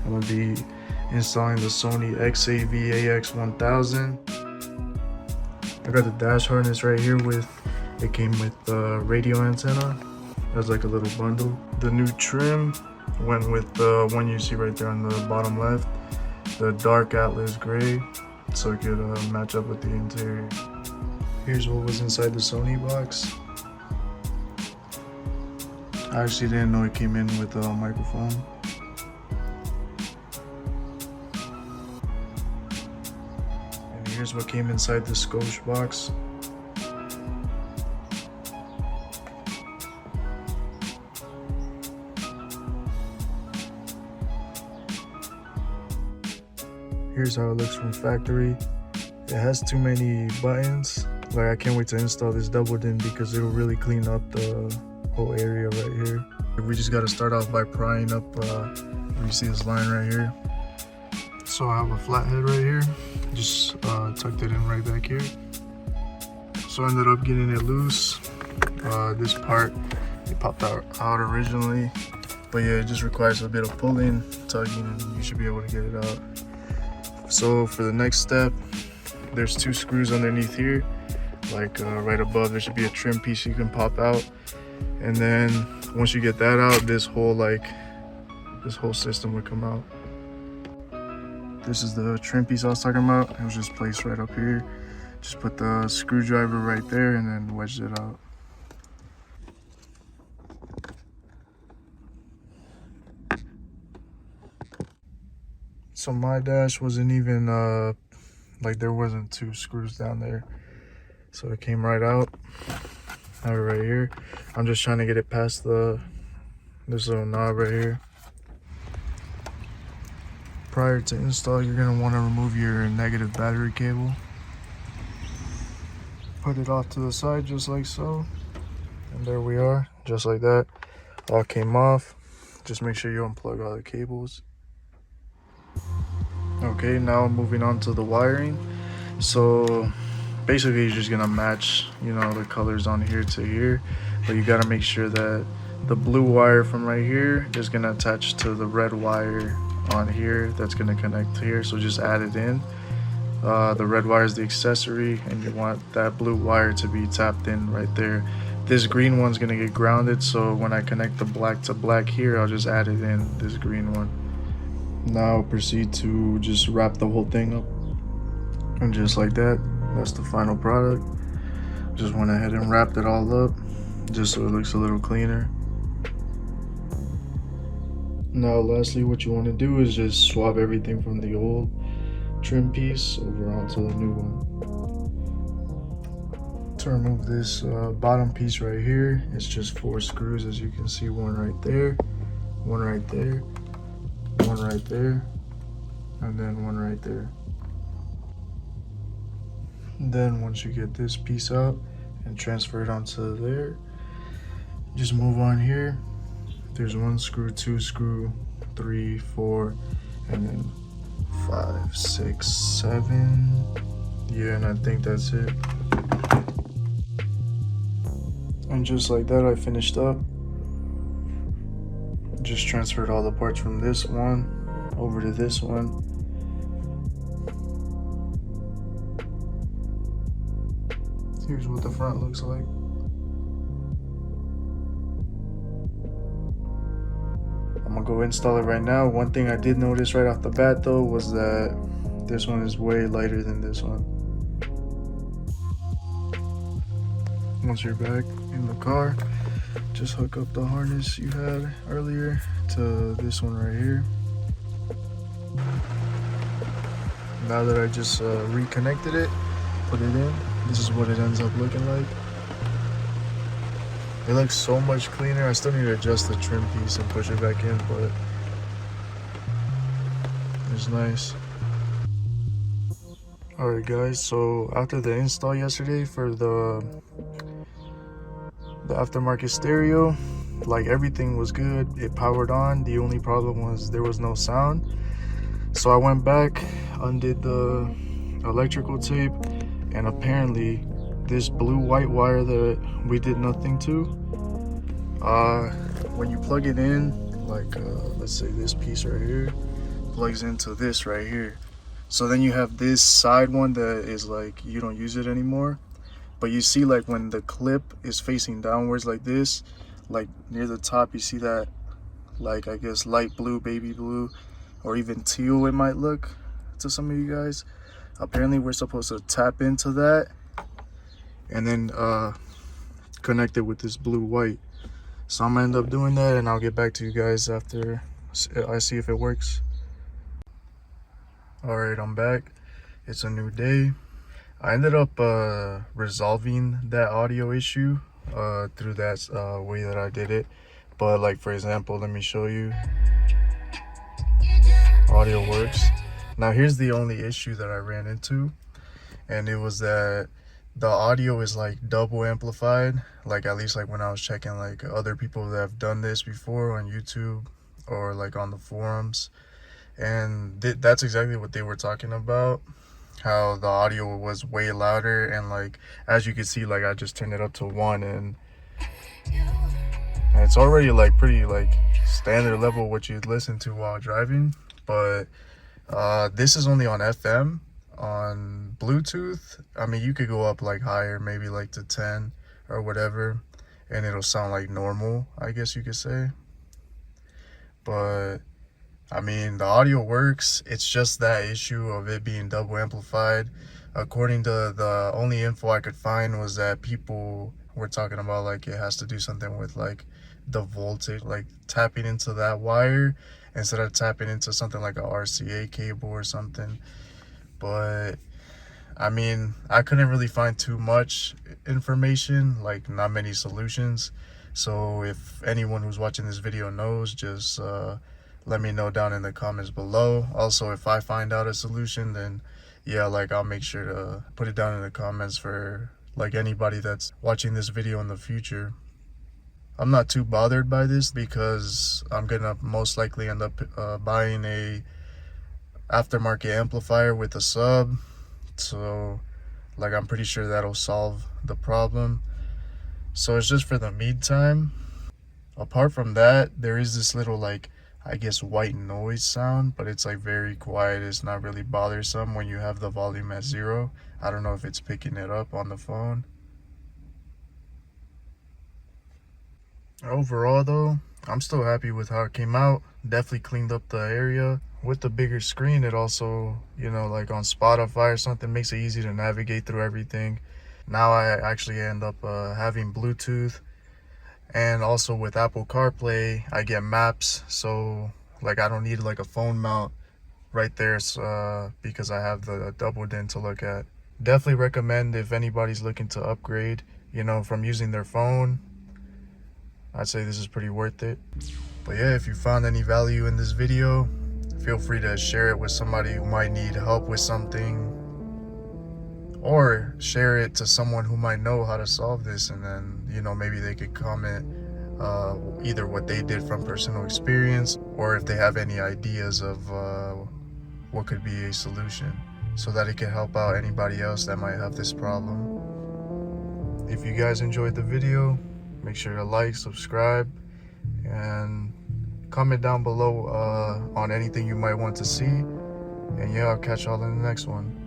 I'm gonna be installing the Sony XAV AX1000. I got the dash harness right here it came with the radio antenna. That's like a little bundle. The new trim went with the one you see right there on the bottom left, the dark Atlas gray, so it could match up with the interior. Here's what was inside the Sony box. I actually didn't know it came in with a microphone. And here's what came inside the Scosche box. Here's how it looks from factory. It has too many buttons. Like, I can't wait to install this double DIN because it'll really clean up the whole area right here. We just got to start off by prying up, you see this line right here. So I have a flathead right here, just tucked it in right back here. So I ended up getting it loose. This part, it popped out originally, but yeah, it just requires a bit of pulling, tugging, and you should be able to get it out. So for the next step, there's 2 screws underneath here, like right above. There should be a trim piece you can pop out, and then once you get that out, this whole system would come out. This is the trim piece I was talking about. It was just placed right up here. Just put the screwdriver right there and then wedged it out. So my dash wasn't even like, there wasn't 2 screws down there, so it came right out. I have it right here. I'm just trying to get it past this little knob right here. Prior to install, you're gonna want to remove your negative battery cable. Put it off to the side just like so, and there we are, just like that. All came off. Just make sure you unplug all the cables. Okay, now moving on to the wiring. So basically you're just gonna match, the colors on here to here, but you gotta make sure that the blue wire from right here is gonna attach to the red wire on here that's gonna connect here, so just add it in. The red wire is the accessory, and you want that blue wire to be tapped in right there. This green one's gonna get grounded, so when I connect the black to black here, I'll just add it in, this green one. Now proceed to just wrap the whole thing up, and just like that, that's the final product. Just went ahead and wrapped it all up just so it looks a little cleaner. Now lastly, what you want to do is just swap everything from the old trim piece over onto the new one. To remove this bottom piece right here, it's just 4 screws, as you can see. One right there, one right there, one right there, and then one right there. And then once you get this piece out and transfer it onto there, just move on here. There's 1 screw, 2 screw, 3, 4, and then 5, 6, 7. Yeah, and I think that's it. And just like that, I finished up. Just transferred all the parts from this one over to this one. Here's what the front looks like. I'm gonna go install it right now. One thing I did notice right off the bat though was that this one is way lighter than this one. Once you're back in the car, just hook up the harness you had earlier to this one right here. Now that I just reconnected it, put it in, this is what it ends up looking like. It looks so much cleaner. I still need to adjust the trim piece and push it back in, but it's nice. Alright guys, so after the install yesterday for the aftermarket stereo, like, everything was good. It powered on. The only problem was there was no sound. So I went back, undid the electrical tape, and apparently this blue white wire that we did nothing to, when you plug it in, like let's say this piece right here, plugs into this right here. So then you have this side one that is like you don't use it anymore, but you see like when the clip is facing downwards like this, like near the top, you see that, like, I guess light blue, baby blue, or even teal it might look to some of you guys. Apparently we're supposed to tap into that and then connect it with this blue white. So I'm gonna end up doing that, and I'll get back to you guys after I see if it works. All right, I'm back. It's a new day. I ended up resolving that audio issue through that way that I did it. But like, for example, let me show you. Audio works. Now here's the only issue that I ran into, and it was that the audio is like double amplified. Like, at least like when I was checking like other people that have done this before on YouTube or like on the forums, and that's exactly what they were talking about, how the audio was way louder. And like, as you can see, like I just turned it up to 1, and it's already like pretty like standard level what you'd listen to while driving. But this is only on FM. On Bluetooth, I mean, you could go up like higher, maybe like to 10 or whatever, and it'll sound like normal, I guess you could say. But I mean, the audio works. It's just that issue of it being double amplified. According to the only info I could find was that people were talking about like it has to do something with like the voltage, like tapping into that wire instead of tapping into something like a RCA cable or something. But I mean, I couldn't really find too much information, like not many solutions. So if anyone who's watching this video knows, just let me know down in the comments below. Also, if I find out a solution, then yeah, like I'll make sure to put it down in the comments for like anybody that's watching this video in the future. I'm not too bothered by this because I'm gonna most likely end up buying a aftermarket amplifier with a sub. So like, I'm pretty sure that'll solve the problem. So it's just for the meantime. Apart from that, there is this little like, I guess, white noise sound, but it's like very quiet. It's not really bothersome when you have the volume at 0. I don't know if it's picking it up on the phone. Overall though, I'm still happy with how it came out. Definitely cleaned up the area. With the bigger screen, it also, you know, like on Spotify or something, makes it easy to navigate through everything. Now I actually end up having Bluetooth, and also with Apple CarPlay I get maps, so like I don't need like a phone mount right there, because I have the double din to look at. Definitely recommend if anybody's looking to upgrade, you know, from using their phone. I'd say this is pretty worth it. But yeah, if you found any value in this video, feel free to share it with somebody who might need help with something, or share it to someone who might know how to solve this, and then, you know, maybe they could comment either what they did from personal experience, or if they have any ideas of what could be a solution, so that it can help out anybody else that might have this problem. If you guys enjoyed the video, make sure to like, subscribe, and comment down below on anything you might want to see. And yeah, I'll catch y'all in the next one.